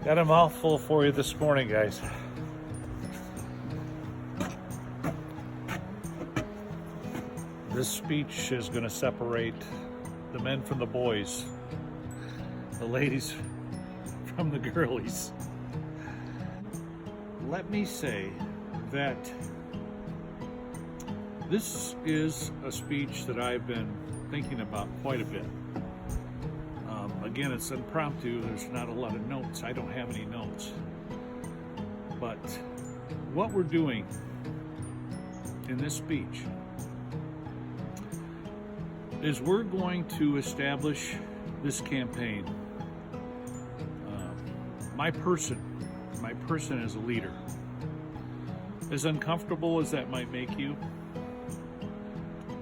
Got a mouthful for you this morning, guys. This speech is going to separate the men from the boys, the ladies from the girlies. Let me say that this is a speech that I've been thinking about quite a bit. Again, it's impromptu. There's not a lot of notes. I don't have any notes. But what we're doing in this speech is we're going to establish this campaign. My person as a leader. As uncomfortable as that might make you,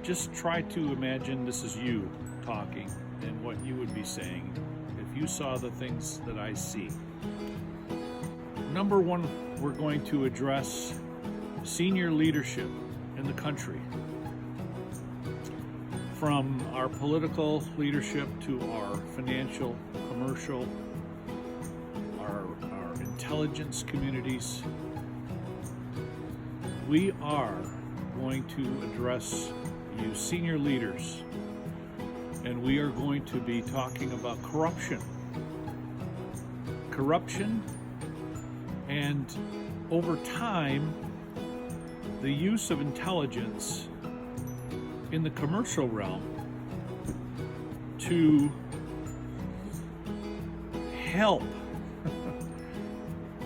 just try to imagine this is you talking and what you would be saying if you saw the things that I see. Number one, we're going to address senior leadership in the country. From our political leadership to our financial, commercial, our intelligence communities, we are going to address you senior leaders, and we are going to be talking about corruption. Corruption, and over time, the use of intelligence in the commercial realm to help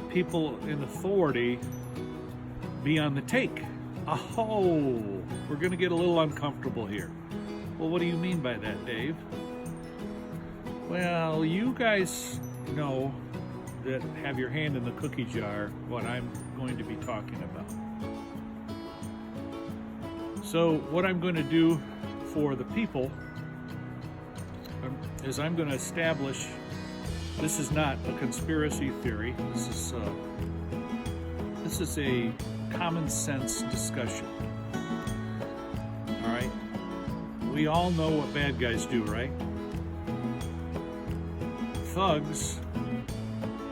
people in authority be on the take. Oh, we're going to get a little uncomfortable here. Well, what do you mean by that, Dave? Well, you guys know that have your hand in the cookie jar what I'm going to be talking about. So what I'm going to do for the people is I'm going to establish, this is not a conspiracy theory, this is a common sense discussion. All right? We all know what bad guys do, right? Thugs,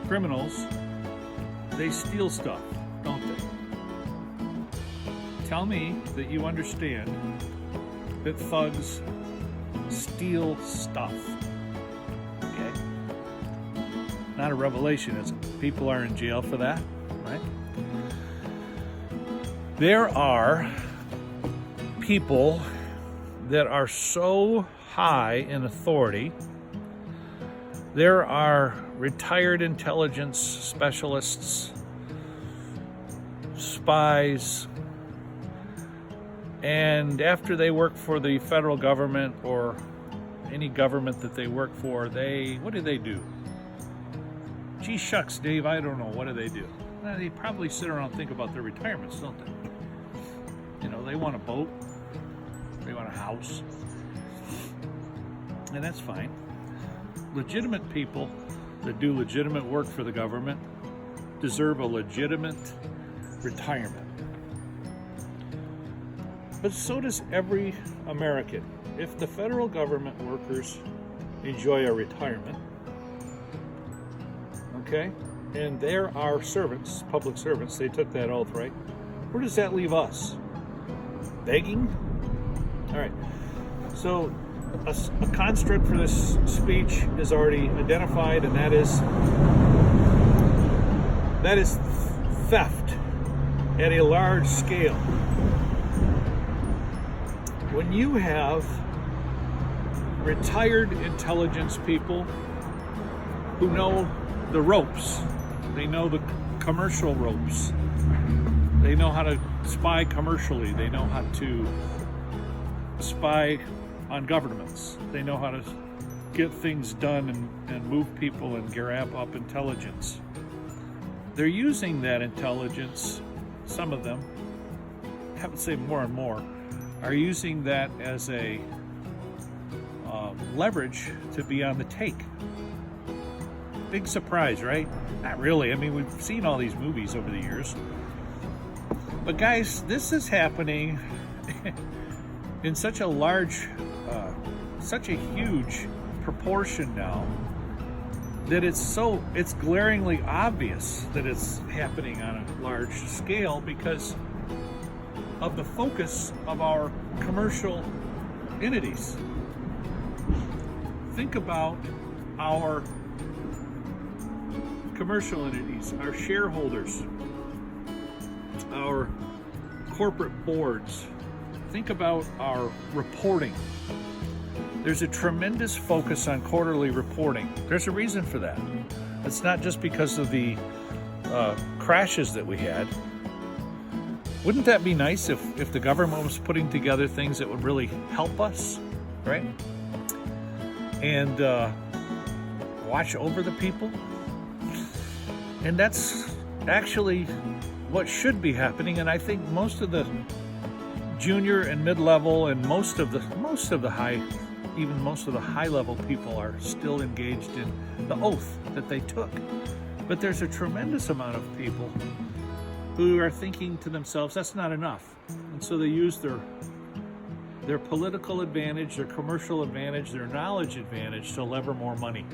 criminals, they steal stuff, don't they? Tell me that you understand that thugs steal stuff. Okay? Not a revelation, is it? People are in jail for that, right? There are people that are so high in authority. There are retired intelligence specialists, spies, and after they work for the federal government or any government that they work for, what do? Gee shucks, Dave, I don't know. What do? Well, they probably sit around and think about their retirements, don't they? You know, they want a boat. They want a house, and that's fine. Legitimate people that do legitimate work for the government deserve a legitimate retirement. But so does every American. If the federal government workers enjoy a retirement, okay, and there are servants, public servants, they took that oath, right? Where does that leave us? Begging? All right, so a construct for this speech is already identified, and that is theft at a large scale. When you have retired intelligence people who know the ropes, they know the commercial ropes, they know how to spy commercially, they know how to spy on governments. They know how to get things done and move people and grab up intelligence. They're using that intelligence, some of them, I would say more and more, are using that as a leverage to be on the take. Big surprise, right? Not really. I mean, we've seen all these movies over the years. But guys, this is happening in such a large, such a huge proportion now that it's glaringly obvious that it's happening on a large scale because of the focus of our commercial entities. Think about our commercial entities, our shareholders, our corporate boards. Think about our reporting. There's a tremendous focus on quarterly reporting. There's a reason for that. It's not just because of the crashes that we had. Wouldn't that be nice if the government was putting together things that would really help us, right? And watch over the people? And that's actually what should be happening. And I think most of the junior and mid-level and most of the high-level people are still engaged in the oath that they took. But there's a tremendous amount of people who are thinking to themselves, that's not enough. And so they use their political advantage, their commercial advantage, their knowledge advantage to lever more money.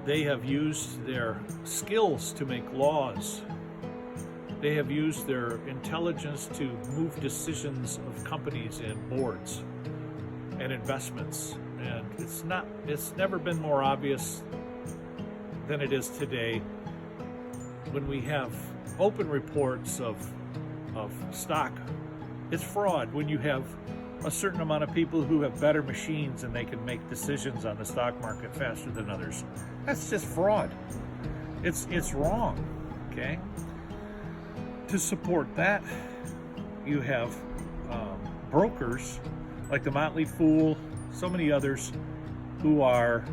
They have used their skills to make laws. They have used their intelligence to move decisions of companies and boards and investments. And it's never been more obvious than it is today when we have open reports of stock. It's fraud when you have a certain amount of people who have better machines and they can make decisions on the stock market faster than others. That's just fraud. It's wrong, okay? To support that, you have brokers like the Motley Fool, so many others who are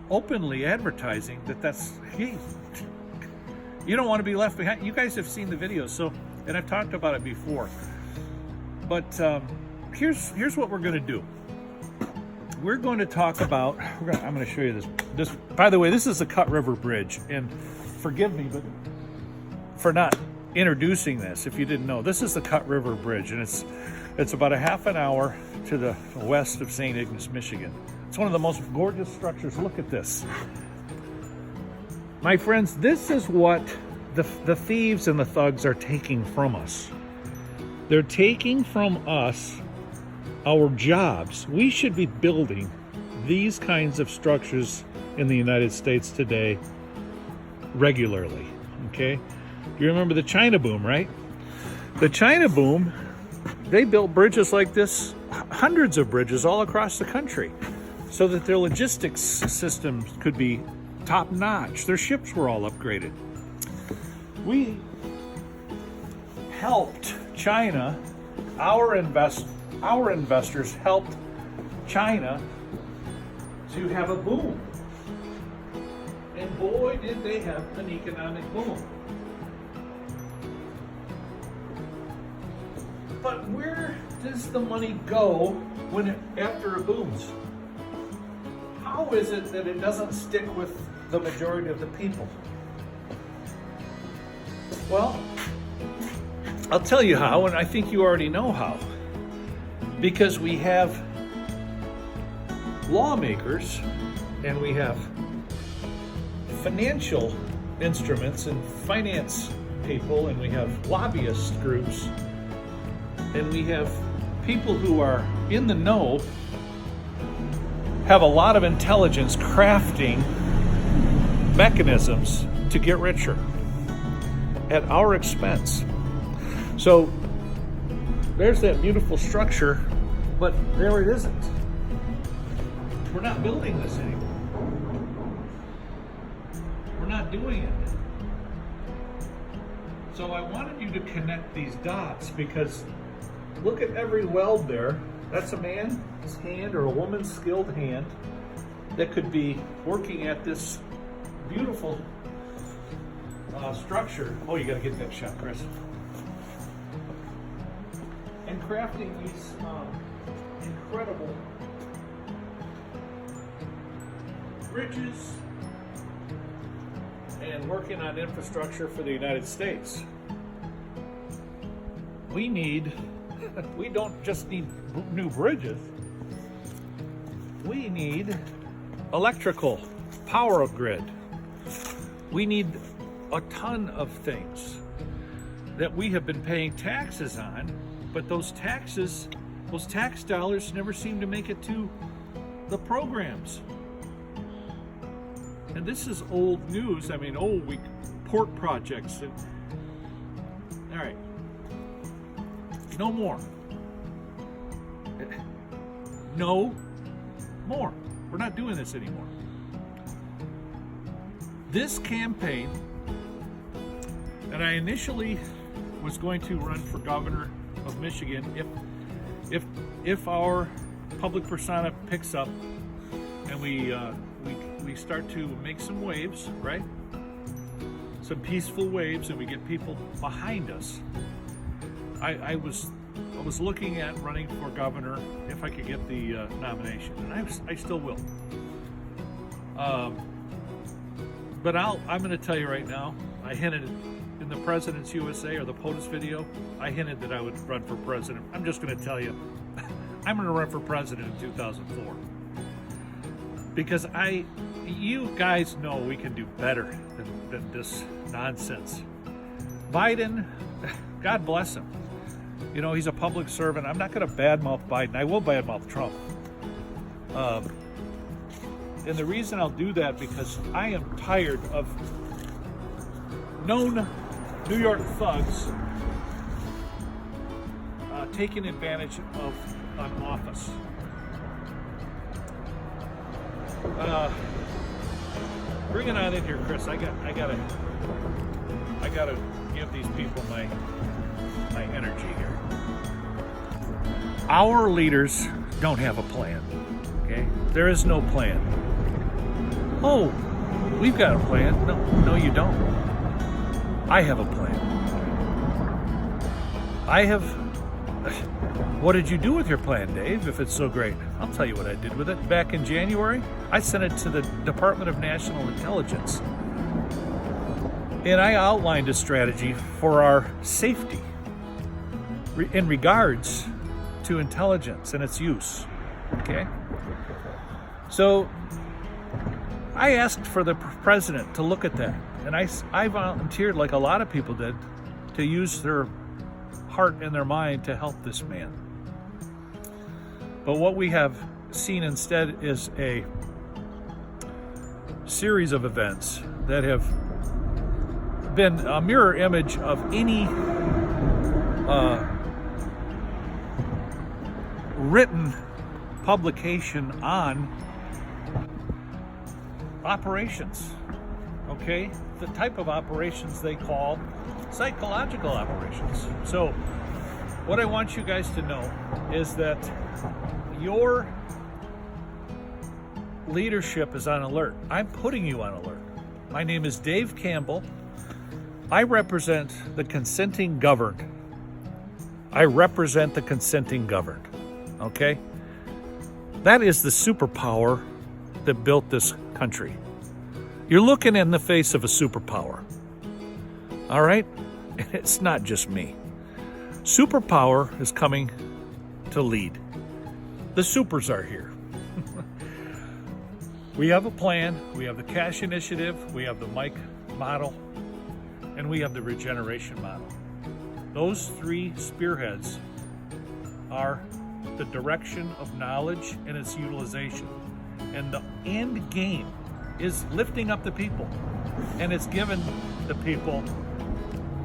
openly advertising that's, hey, you don't want to be left behind. You guys have seen the videos, and I've talked about it before. But here's what we're going to do. We're going to talk about. I'm going to show you this. By the way, this is the Cut River Bridge, and forgive me, but for not introducing this, if you didn't know, this is the Cut River Bridge, and it's about a half an hour to the west of St. Ignace, Michigan. It's one of the most gorgeous structures. Look at this. My friends, this is what the thieves and the thugs are taking from us. They're taking from us our jobs. We should be building these kinds of structures in the United States today regularly, okay? You remember the China boom, right? The China boom, they built bridges like this, hundreds of bridges all across the country, so that their logistics systems could be top-notch. Their ships were all upgraded. We helped China, our investors helped China to have a boom. And boy, did they have an economic boom. But where does the money go after it booms? How is it that it doesn't stick with the majority of the people? Well, I'll tell you how, and I think you already know how. Because we have lawmakers and we have financial instruments and finance people, and we have lobbyist groups, and we have people who are in the know, have a lot of intelligence crafting mechanisms to get richer at our expense. So there's that beautiful structure, but there it isn't. We're not building this anymore. We're not doing it. So I wanted you to connect these dots, because look at every weld there. That's a man's hand or a woman's skilled hand that could be working at this beautiful structure. Oh, you got to get that shot, Chris. And crafting these incredible bridges and working on infrastructure for the United States. We don't just need new bridges. We need electrical, power grid. We need a ton of things that we have been paying taxes on, but those tax dollars never seem to make it to the programs. And this is old news. I mean, port projects. All right, no more. No more. We're not doing this anymore. This campaign, and I initially was going to run for governor of Michigan if our public persona picks up and we start to make some waves, right? Some peaceful waves, and we get people behind us. I was looking at running for governor if I could get the nomination, and I still will. But I'm going to tell you right now, I hinted in the President's USA or the POTUS video, I hinted that I would run for president. I'm just going to tell you, I'm going to run for president in 2004. Because you guys know we can do better than this nonsense. Biden, God bless him. You know, he's a public servant. I'm not going to badmouth Biden. I will badmouth Trump. And the reason I'll do that because I am tired of known New York thugs taking advantage of an office. Bring it on in here, Chris. I gotta give these people my energy here. Our leaders don't have a plan. Okay, there is no plan. Oh, we've got a plan. No, you don't. I have a plan. What did you do with your plan, Dave, if it's so great? I'll tell you what I did with it. Back in January, I sent it to the Department of National Intelligence. And I outlined a strategy for our safety in regards to intelligence and its use. Okay? So I asked for the president to look at that. And I volunteered, like a lot of people did, to use their heart and their mind to help this man. But what we have seen instead is a series of events that have been a mirror image of any written publication on operations, okay? The type of operations they call psychological operations. So what I want you guys to know is that your leadership is on alert. I'm putting you on alert. My name is Dave Campbell. I represent the consenting governed. I represent the consenting governed, okay? That is the superpower that built this country. You're looking in the face of a superpower, all right? It's not just me. Superpower is coming to lead. The supers are here. We have a plan. We have the cash initiative. We have the Mike model. And we have the regeneration model. Those three spearheads are the direction of knowledge and its utilization. And the end game is lifting up the people. And it's given the people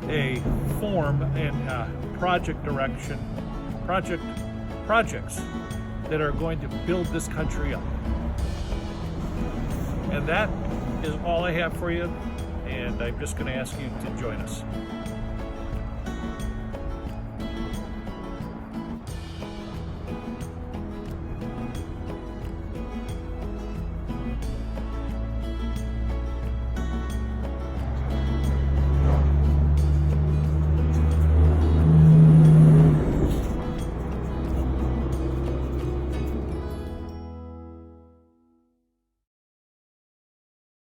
a form and project direction, projects that are going to build this country up. And that is all I have for you. And I'm just going to ask you to join us.